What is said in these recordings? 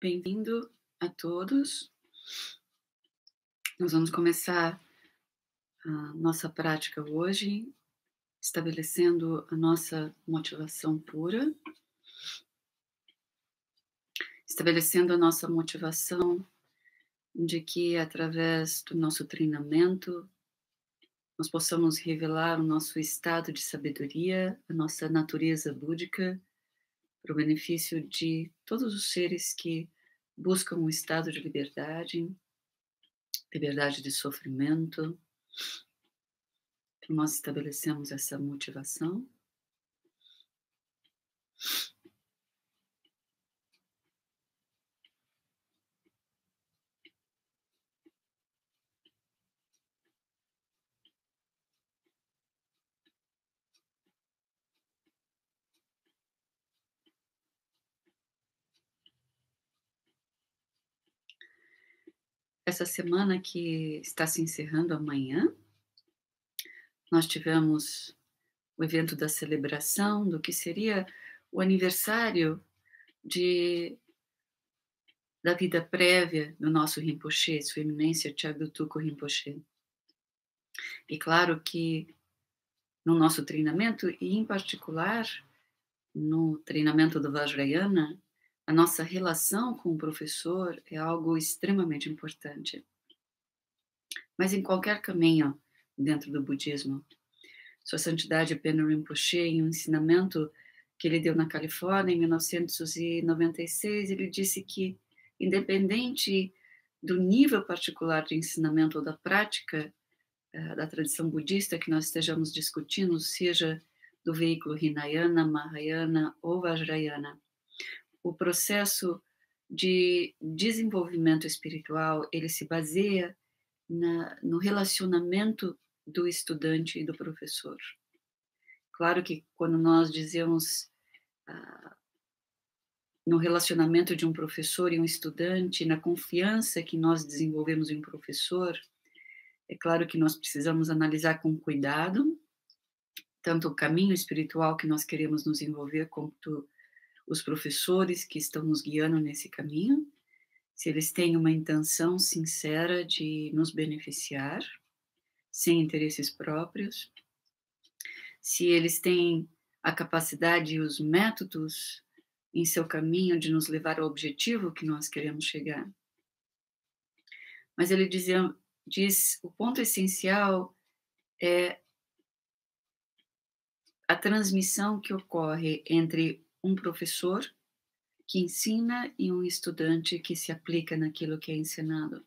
Bem-vindo a todos. Nós vamos começar a nossa prática hoje, estabelecendo a nossa motivação pura, estabelecendo a nossa motivação de que, através do nosso treinamento, nós possamos revelar o nosso estado de sabedoria, a nossa natureza búdica, para o benefício de todos os seres que buscam um estado de liberdade, liberdade de sofrimento. Então, nós estabelecemos essa motivação. Essa semana que está se encerrando amanhã, nós tivemos o evento da celebração do que seria o aniversário de da vida prévia do nosso Rinpoche, Sua Eminência Gyatso Rinpoche. E claro que no nosso treinamento, e em particular no treinamento do Vajrayana, a nossa relação com o professor é algo extremamente importante. Mas em qualquer caminho dentro do budismo, Sua Santidade Peno Rinpoche, em um ensinamento que ele deu na Califórnia em 1996, ele disse que, independente do nível particular de ensinamento ou da prática da tradição budista que nós estejamos discutindo, seja do veículo Hinayana, Mahayana ou Vajrayana, o processo de desenvolvimento espiritual, ele se baseia no relacionamento do estudante e do professor. Claro que quando nós dizemos no relacionamento de um professor e um estudante, na confiança que nós desenvolvemos em um professor, é claro que nós precisamos analisar com cuidado tanto o caminho espiritual que nós queremos nos envolver, quanto os professores que estão nos guiando nesse caminho, se eles têm uma intenção sincera de nos beneficiar, sem interesses próprios, se eles têm a capacidade e os métodos em seu caminho de nos levar ao objetivo que nós queremos chegar. Mas ele diz o ponto essencial é a transmissão que ocorre entre um professor que ensina e um estudante que se aplica naquilo que é ensinado,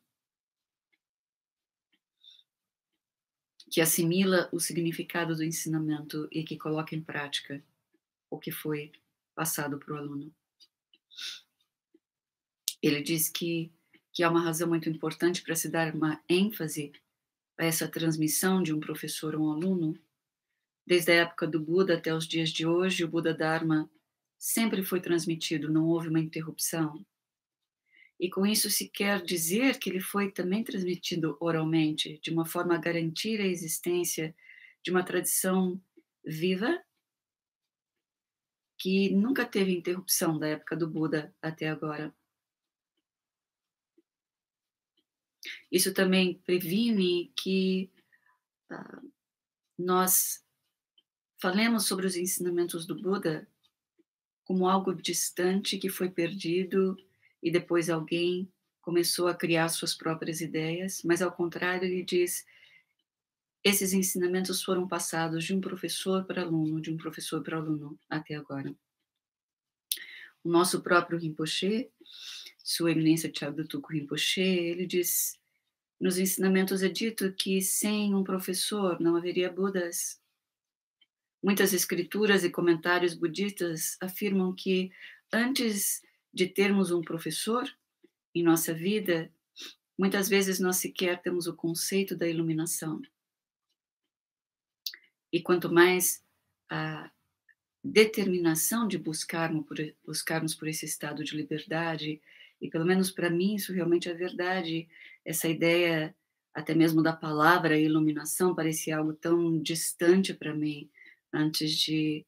que assimila o significado do ensinamento e que coloca em prática o que foi passado para o aluno. Ele diz que há uma razão muito importante para se dar uma ênfase a essa transmissão de um professor a um aluno. Desde a época do Buda até os dias de hoje, o Buda Dharma sempre foi transmitido, não houve uma interrupção. E com isso se quer dizer que ele foi também transmitido oralmente, de uma forma a garantir a existência de uma tradição viva que nunca teve interrupção da época do Buda até agora. Isso também previne que nós falemos sobre os ensinamentos do Buda como algo distante que foi perdido e depois alguém começou a criar suas próprias ideias, mas ao contrário, ele diz, esses ensinamentos foram passados de um professor para aluno, de um professor para aluno até agora. O nosso próprio Rinpoche, Sua Eminência Gyatso Rinpoche, ele diz, nos ensinamentos é dito que sem um professor não haveria Budas. Muitas escrituras e comentários budistas afirmam que antes de termos um professor em nossa vida, muitas vezes nós sequer temos o conceito da iluminação. E quanto mais a determinação de buscarmos por esse estado de liberdade, e pelo menos para mim isso realmente é verdade, essa ideia até mesmo da palavra iluminação parecia algo tão distante para mim, antes de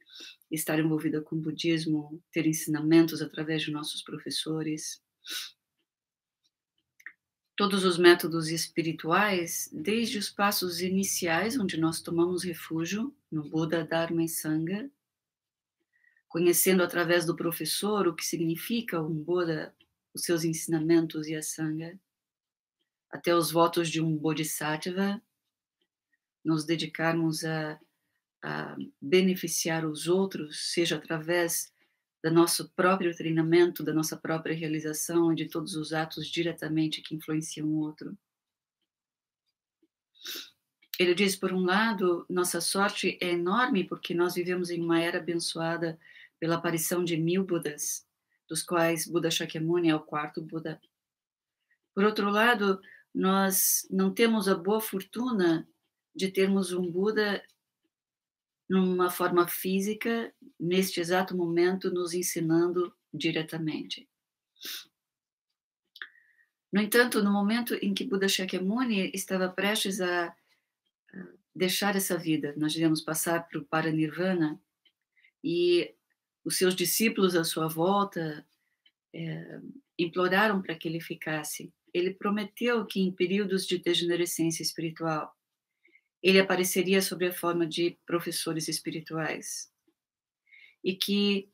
estar envolvida com o budismo, ter ensinamentos através de nossos professores. Todos os métodos espirituais, desde os passos iniciais, onde nós tomamos refúgio no Buda, Dharma e Sangha, conhecendo através do professor o que significa um Buda, os seus ensinamentos e a Sangha, até os votos de um Bodhisattva, nos dedicarmos a beneficiar os outros, seja através do nosso próprio treinamento, da nossa própria realização e de todos os atos diretamente que influenciam o outro. Ele diz, por um lado, nossa sorte é enorme porque nós vivemos em uma era abençoada pela aparição de 1000 Budas, dos quais Buda Shakyamuni é o quarto Buda. Por outro lado, nós não temos a boa fortuna de termos um Buda numa forma física, neste exato momento, nos ensinando diretamente. No entanto, no momento em que Buda Shakyamuni estava prestes a deixar essa vida, nós iremos passar para o Paranirvana, e os seus discípulos à sua volta imploraram para que ele ficasse. Ele prometeu que em períodos de degenerescência espiritual, ele apareceria sob a forma de professores espirituais e que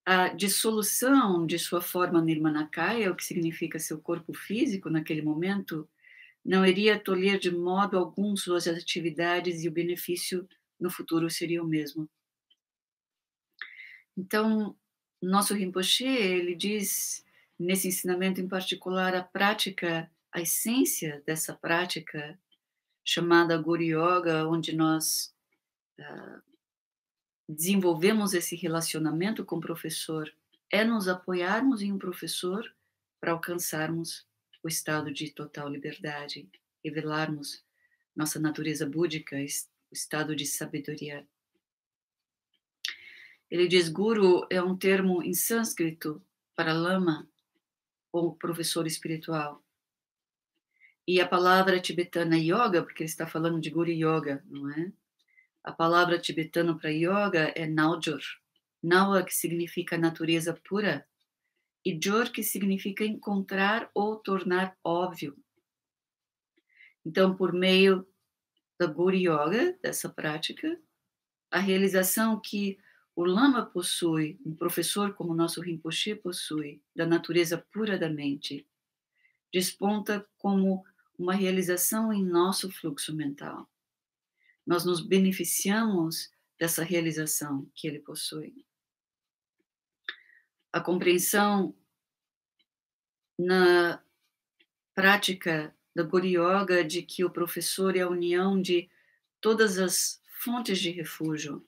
a dissolução de sua forma nirmanakaya, o que significa seu corpo físico naquele momento, não iria tolher de modo algum suas atividades e o benefício no futuro seria o mesmo. Então, nosso Rinpoche, ele diz, nesse ensinamento em particular, a prática, a essência dessa prática, chamada Guru Yoga, onde nós desenvolvemos esse relacionamento com o professor, é nos apoiarmos em um professor para alcançarmos o estado de total liberdade, revelarmos nossa natureza búdica, o estado de sabedoria. Ele diz, Guru é um termo em sânscrito para lama ou professor espiritual. E a palavra tibetana yoga, porque ele está falando de Guru Yoga, não é? A palavra tibetana para yoga é Naujor. Naua, que significa natureza pura, e Jor, que significa encontrar ou tornar óbvio. Então, por meio da Guru Yoga, dessa prática, a realização que o Lama possui, um professor como o nosso Rinpoche possui, da natureza pura da mente, desponta como uma realização em nosso fluxo mental. Nós nos beneficiamos dessa realização que ele possui. A compreensão na prática da Guru Yoga de que o professor é a união de todas as fontes de refúgio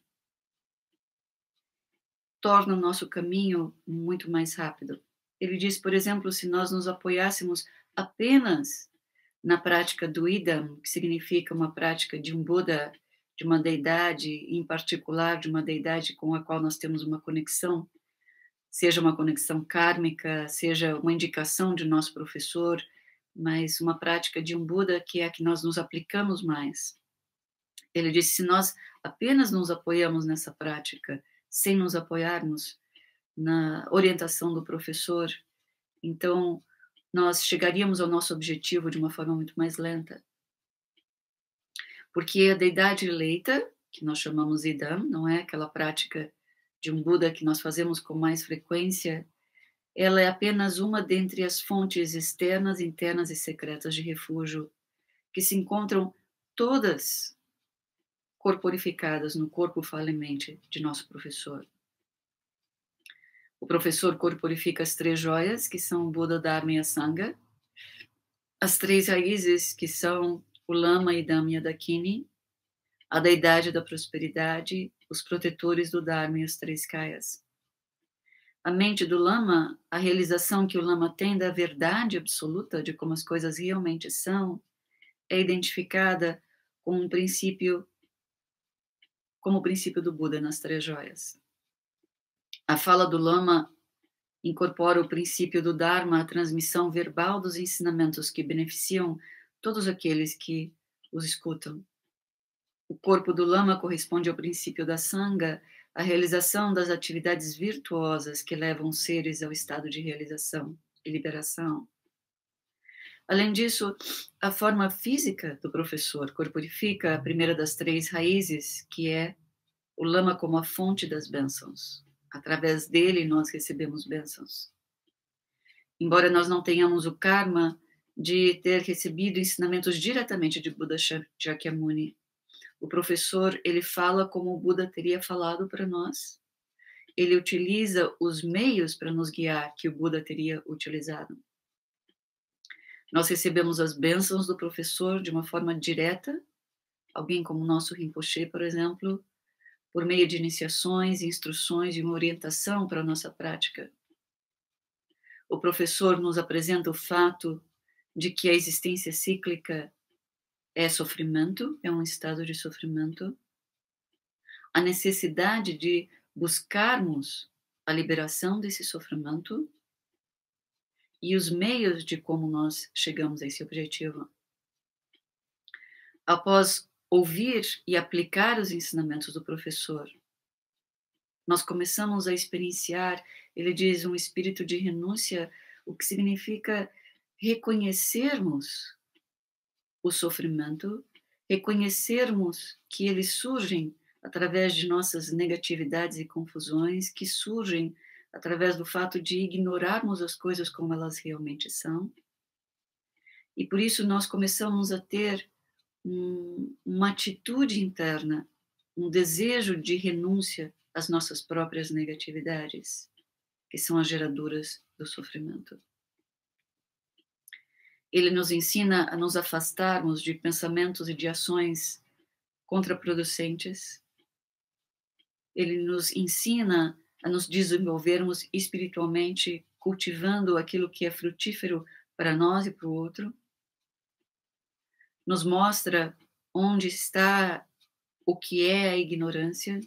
torna o nosso caminho muito mais rápido. Ele diz, por exemplo, se nós nos apoiássemos apenas na prática do Idam, que significa uma prática de um Buda, de uma deidade, em particular de uma deidade com a qual nós temos uma conexão, seja uma conexão kármica, seja uma indicação de nosso professor, mas uma prática de um Buda que é a que nós nos aplicamos mais. Ele disse, se nós apenas nos apoiamos nessa prática, sem nos apoiarmos na orientação do professor, então nós chegaríamos ao nosso objetivo de uma forma muito mais lenta. Porque a deidade eleita, que nós chamamos Idam, não é aquela prática de um Buda que nós fazemos com mais frequência, ela é apenas uma dentre as fontes externas, internas e secretas de refúgio, que se encontram todas corporificadas no corpo fala-mente de nosso professor. O professor corporifica as 3 joias, que são o Buda, Dharma e a Sangha, as 3 raízes, que são o Lama, Idam e a Dakini, a deidade da prosperidade, os protetores do Dharma e os 3 Kayas. A mente do Lama, a realização que o Lama tem da verdade absoluta de como as coisas realmente são, é identificada como um princípio, como o princípio do Buda nas 3 joias. A fala do Lama incorpora o princípio do Dharma, a transmissão verbal dos ensinamentos que beneficiam todos aqueles que os escutam. O corpo do Lama corresponde ao princípio da Sangha, a realização das atividades virtuosas que levam os seres ao estado de realização. e liberação. Além disso, a forma física do professor corporifica a primeira das três raízes, que é o lama como a fonte das bênçãos. Através dele nós recebemos bênçãos. Embora nós não tenhamos o karma de ter recebido ensinamentos diretamente de Buda Shakyamuni, o professor, ele fala como o Buda teria falado para nós. Ele utiliza os meios para nos guiar que o Buda teria utilizado. Nós recebemos as bênçãos do professor de uma forma direta, alguém como o nosso Rinpoche, por exemplo, por meio de iniciações, instruções e uma orientação para a nossa prática. O professor nos apresenta o fato de que a existência cíclica é sofrimento, é um estado de sofrimento, a necessidade de buscarmos a liberação desse sofrimento e os meios de como nós chegamos a esse objetivo. Após ouvir e aplicar os ensinamentos do professor, nós começamos a experienciar, ele diz, um espírito de renúncia, o que significa reconhecermos o sofrimento, reconhecermos que eles surgem através de nossas negatividades e confusões, que surgem através do fato de ignorarmos as coisas como elas realmente são. E por isso nós começamos a ter uma atitude interna, um desejo de renúncia às nossas próprias negatividades, que são as geradoras do sofrimento. Ele nos ensina a nos afastarmos de pensamentos e de ações contraproducentes. Ele nos ensina a nos desenvolvermos espiritualmente, cultivando aquilo que é frutífero para nós e para o outro. Nos mostra onde está o que é a ignorância,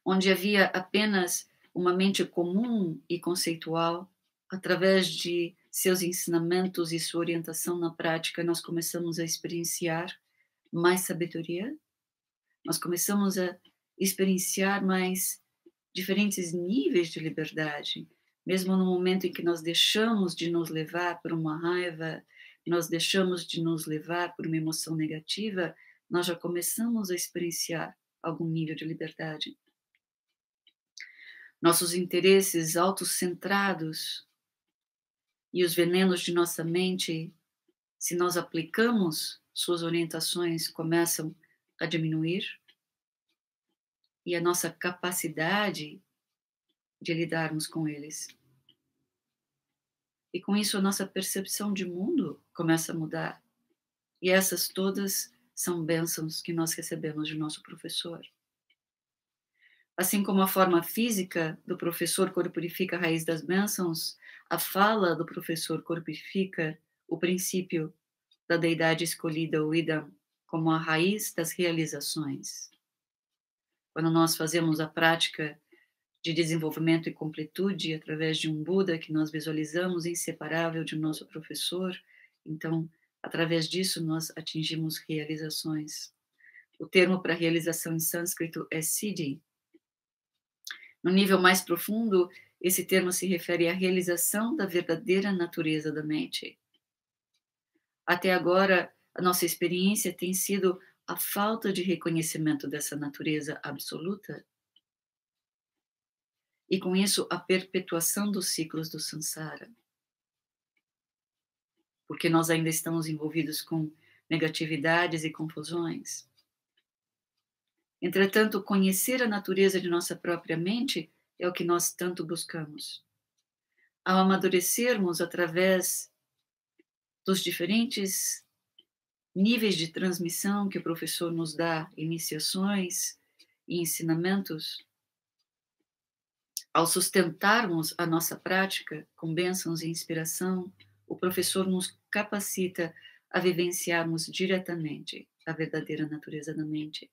onde havia apenas uma mente comum e conceitual. Através de seus ensinamentos e sua orientação na prática, nós começamos a experienciar mais sabedoria, nós começamos a experienciar mais diferentes níveis de liberdade, mesmo no momento em que nós deixamos de nos levar por uma raiva, nós deixamos de nos levar por uma emoção negativa, nós já começamos a experienciar algum nível de liberdade. Nossos interesses autocentrados e os venenos de nossa mente, se nós aplicamos suas orientações, começam a diminuir e a nossa capacidade de lidarmos com eles. E com isso a nossa percepção de mundo começa a mudar. E essas todas são bênçãos que nós recebemos de nosso professor. Assim como a forma física do professor corporifica a raiz das bênçãos, a fala do professor corporifica o princípio da deidade escolhida, o Idam, como a raiz das realizações. Quando nós fazemos a prática de desenvolvimento e completude através de um Buda que nós visualizamos inseparável de nosso professor, então, através disso, nós atingimos realizações. O termo para realização em sânscrito é siddhi. No nível mais profundo, esse termo se refere à realização da verdadeira natureza da mente. Até agora, a nossa experiência tem sido a falta de reconhecimento dessa natureza absoluta e, com isso, a perpetuação dos ciclos do samsara. Porque nós ainda estamos envolvidos com negatividades e confusões. Entretanto, conhecer a natureza de nossa própria mente é o que nós tanto buscamos. Ao amadurecermos através dos diferentes níveis de transmissão que o professor nos dá, iniciações e ensinamentos, ao sustentarmos a nossa prática com bênçãos e inspiração, o professor nos capacita a vivenciarmos diretamente a verdadeira natureza da mente.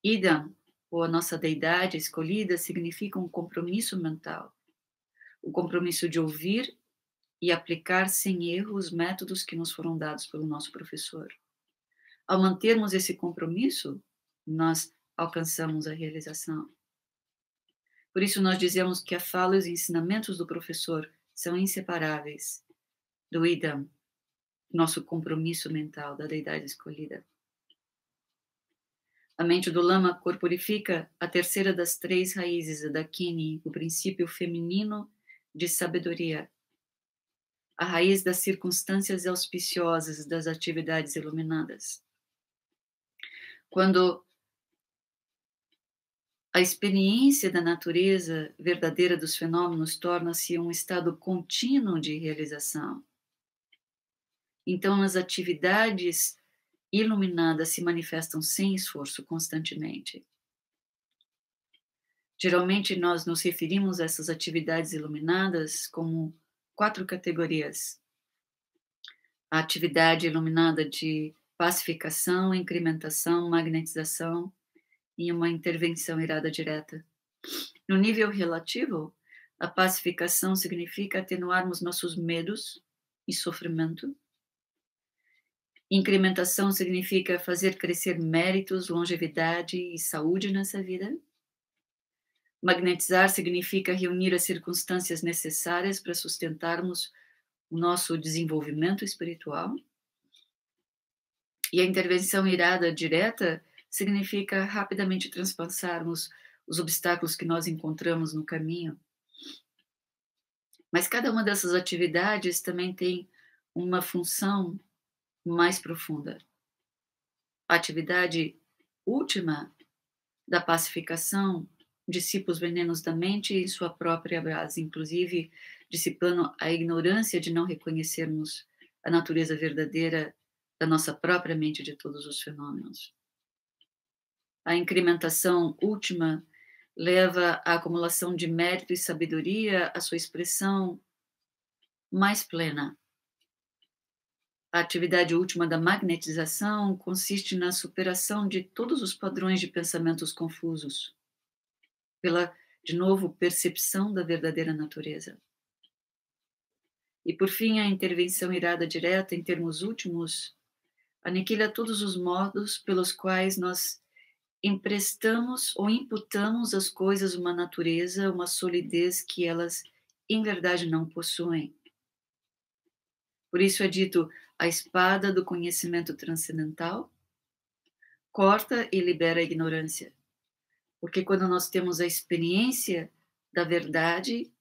Idam, ou a nossa deidade escolhida, significa um compromisso mental. O compromisso de ouvir e aplicar sem erro os métodos que nos foram dados pelo nosso professor. Ao mantermos esse compromisso, nós alcançamos a realização. Por isso nós dizemos que a fala e os ensinamentos do professor são inseparáveis do idam, nosso compromisso mental da deidade escolhida. A mente do lama corporifica a terceira das três raízes da Dakini, o princípio feminino de sabedoria, a raiz das circunstâncias auspiciosas das atividades iluminadas. Quando a experiência da natureza verdadeira dos fenômenos torna-se um estado contínuo de realização, então as atividades iluminadas se manifestam sem esforço constantemente. Geralmente nós nos referimos a essas atividades iluminadas como 4 categorias. A atividade iluminada de pacificação, incrementação, magnetização e uma intervenção irada direta. No nível relativo, a pacificação significa atenuarmos nossos medos e sofrimento. Incrementação significa fazer crescer méritos, longevidade e saúde nessa vida. Magnetizar significa reunir as circunstâncias necessárias para sustentarmos o nosso desenvolvimento espiritual. E a intervenção irada direta significa rapidamente transpassarmos os obstáculos que nós encontramos no caminho. Mas cada uma dessas atividades também tem uma função mais profunda. A atividade última da pacificação dissipa os venenos da mente e sua própria base, inclusive dissipando a ignorância de não reconhecermos a natureza verdadeira da nossa própria mente de todos os fenômenos. A incrementação última leva à acumulação de mérito e sabedoria à sua expressão mais plena. A atividade última da magnetização consiste na superação de todos os padrões de pensamentos confusos, pela, de novo, percepção da verdadeira natureza. E, por fim, a intervenção irada direta, em termos últimos, aniquila todos os modos pelos quais nós emprestamos ou imputamos às coisas uma natureza, uma solidez que elas, em verdade, não possuem. Por isso é dito, a espada do conhecimento transcendental corta e libera a ignorância. Porque quando nós temos a experiência da verdade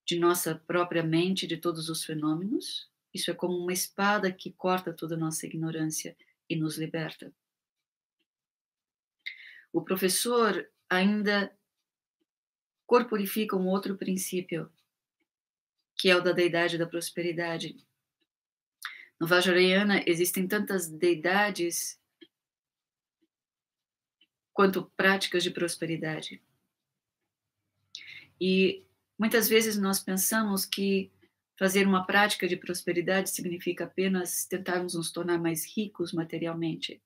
de nossa própria mente, de todos os fenômenos, isso é como uma espada que corta toda a nossa ignorância e nos liberta. O professor ainda corporifica um outro princípio, que é o da deidade da prosperidade. No Vajrayana existem tantas deidades quanto práticas de prosperidade. E muitas vezes nós pensamos que fazer uma prática de prosperidade significa apenas tentarmos nos tornar mais ricos materialmente.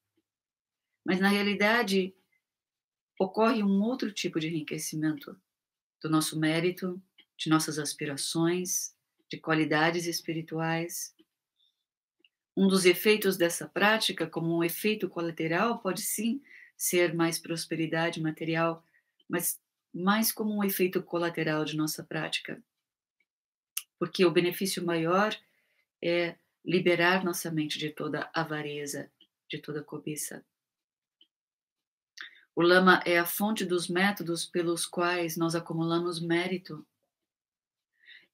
Mas na realidade, ocorre um outro tipo de enriquecimento do nosso mérito, de nossas aspirações, de qualidades espirituais. Um dos efeitos dessa prática, como um efeito colateral, pode sim ser mais prosperidade material, mas mais como um efeito colateral de nossa prática. Porque o benefício maior é liberar nossa mente de toda avareza, de toda cobiça. O lama é a fonte dos métodos pelos quais nós acumulamos mérito.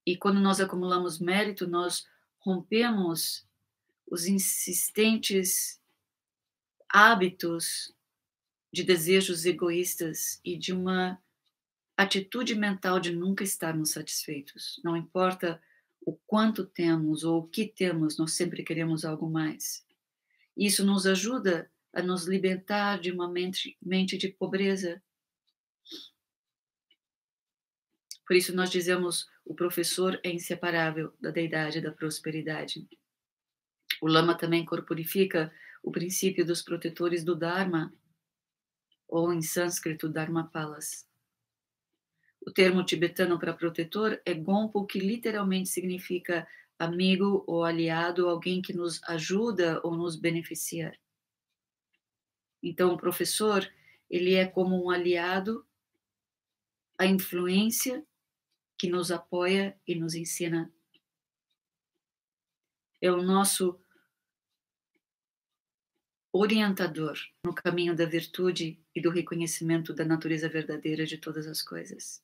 E quando nós acumulamos mérito, nós rompemos os insistentes hábitos de desejos egoístas e de uma atitude mental de nunca estarmos satisfeitos. Não importa o quanto temos ou o que temos, nós sempre queremos algo mais. Isso nos ajuda a nos libertar de uma mente de pobreza. Por isso nós dizemos, o professor é inseparável da deidade da prosperidade. O lama também corporifica o princípio dos protetores do Dharma, ou em sânscrito, Dharmapalas. O termo tibetano para protetor é Gompo, que literalmente significa amigo ou aliado, alguém que nos ajuda ou nos beneficia. Então, o professor, ele é como um aliado a influência que nos apoia e nos ensina. É o nosso orientador no caminho da virtude e do reconhecimento da natureza verdadeira de todas as coisas.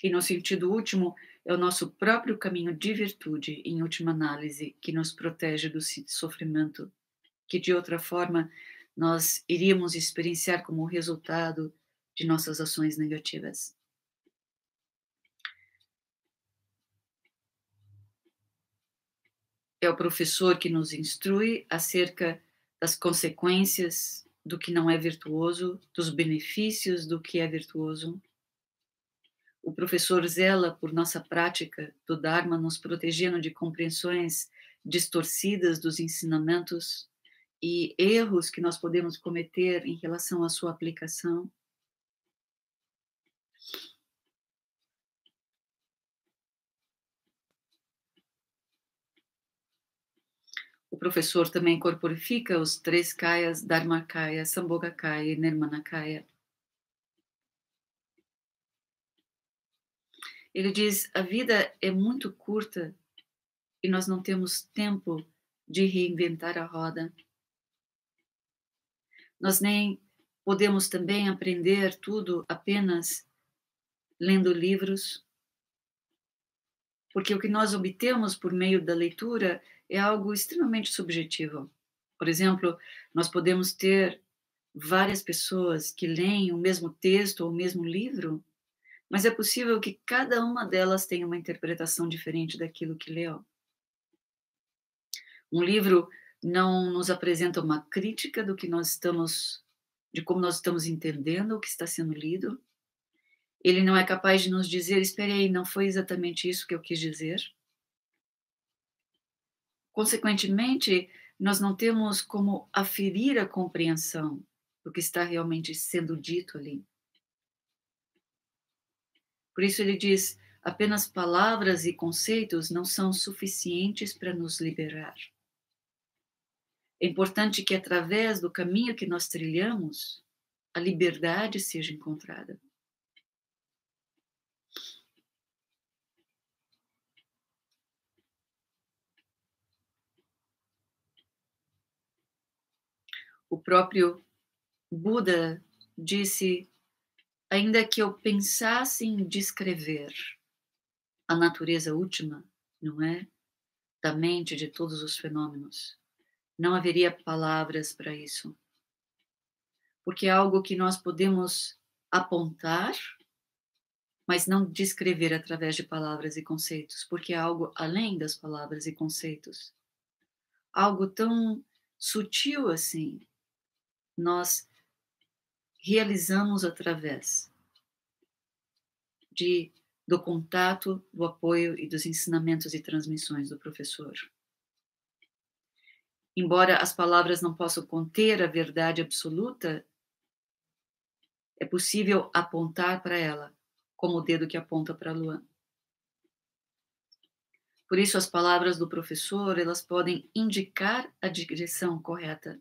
E no sentido último, é o nosso próprio caminho de virtude, em última análise, que nos protege do sofrimento, que de outra forma nós iríamos experienciar como resultado de nossas ações negativas. É o professor que nos instrui acerca das consequências do que não é virtuoso, dos benefícios do que é virtuoso. O professor zela por nossa prática do Dharma, nos protegendo de compreensões distorcidas dos ensinamentos e erros que nós podemos cometer em relação à sua aplicação. O professor também corporifica os 3 kayas, Dharmakaya, Sambhogakaya e Nirmanakaya. Ele diz: a vida é muito curta e nós não temos tempo de reinventar a roda. Nós nem podemos também aprender tudo apenas lendo livros, porque o que nós obtemos por meio da leitura é algo extremamente subjetivo. Por exemplo, nós podemos ter várias pessoas que leem o mesmo texto ou o mesmo livro, mas é possível que cada uma delas tenha uma interpretação diferente daquilo que leu. Um livro não nos apresenta uma crítica do que nós estamos, de como nós estamos entendendo o que está sendo lido. Ele não é capaz de nos dizer: espere aí, não foi exatamente isso que eu quis dizer. Consequentemente, nós não temos como aferir a compreensão do que está realmente sendo dito ali. Por isso ele diz: apenas palavras e conceitos não são suficientes para nos liberar. É importante que, através do caminho que nós trilhamos, a liberdade seja encontrada. O próprio Buda disse: ainda que eu pensasse em descrever a natureza última, não é? Da mente de todos os fenômenos, não haveria palavras para isso. Porque é algo que nós podemos apontar, mas não descrever através de palavras e conceitos, porque é algo além das palavras e conceitos. Algo tão sutil assim, nós realizamos através do contato, do apoio e dos ensinamentos e transmissões do professor. Embora as palavras não possam conter a verdade absoluta, é possível apontar para ela, como o dedo que aponta para a lua. Por isso, as palavras do professor, elas podem indicar a direção correta.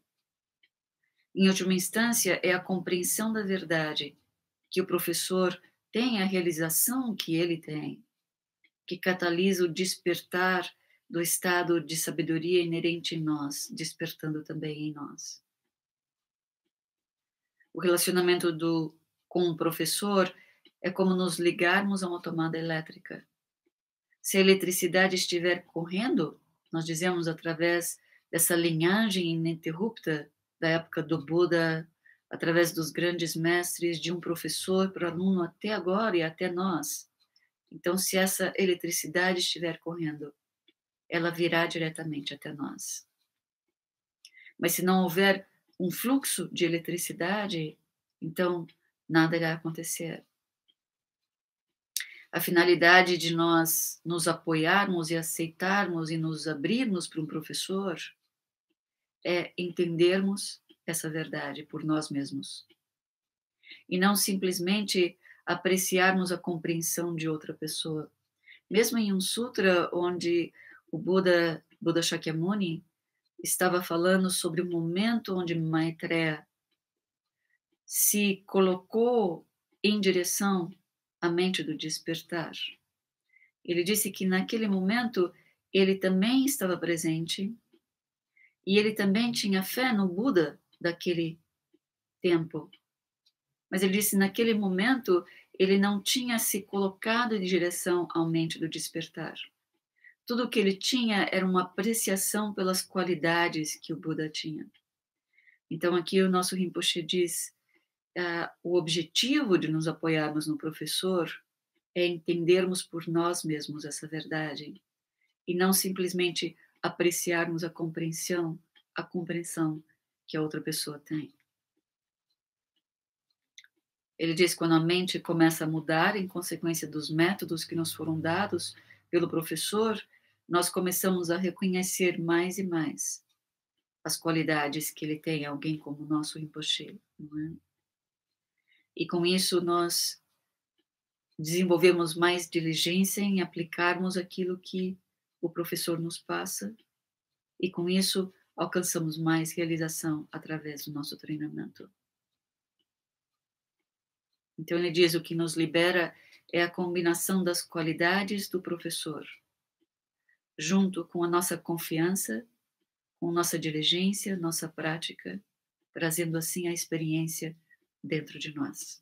Em última instância, é a compreensão da verdade que o professor tem, a realização que ele tem, que catalisa o despertar do estado de sabedoria inerente em nós, despertando também em nós. O relacionamento com o professor é como nos ligarmos a uma tomada elétrica. Se a eletricidade estiver correndo, nós dizemos através dessa linhagem ininterrupta da época do Buda, através dos grandes mestres, de um professor para o aluno até agora e até nós. Então, se essa eletricidade estiver correndo, ela virá diretamente até nós. Mas se não houver um fluxo de eletricidade, então nada irá acontecer. A finalidade de nós nos apoiarmos e aceitarmos e nos abrirmos para um professor é entendermos essa verdade por nós mesmos. E não simplesmente apreciarmos a compreensão de outra pessoa. Mesmo em um sutra onde o Buda Shakyamuni estava falando sobre o momento onde Maitreya se colocou em direção à mente do despertar. Ele disse que naquele momento ele também estava presente e ele também tinha fé no Buda daquele tempo. Mas ele disse naquele momento ele não tinha se colocado em direção à mente do despertar. Tudo o que ele tinha era uma apreciação pelas qualidades que o Buda tinha. Então aqui o nosso Rinpoche diz, o objetivo de nos apoiarmos no professor é entendermos por nós mesmos essa verdade e não simplesmente apreciarmos a compreensão que a outra pessoa tem. Ele diz que quando a mente começa a mudar em consequência dos métodos que nos foram dados pelo professor, nós começamos a reconhecer mais e mais as qualidades que ele tem, alguém como o nosso Rinpoche, não é? E com isso nós desenvolvemos mais diligência em aplicarmos aquilo que o professor nos passa e com isso alcançamos mais realização através do nosso treinamento. Então ele diz o que nos libera é a combinação das qualidades do professor, junto com a nossa confiança, com nossa diligência, nossa prática, trazendo assim a experiência dentro de nós.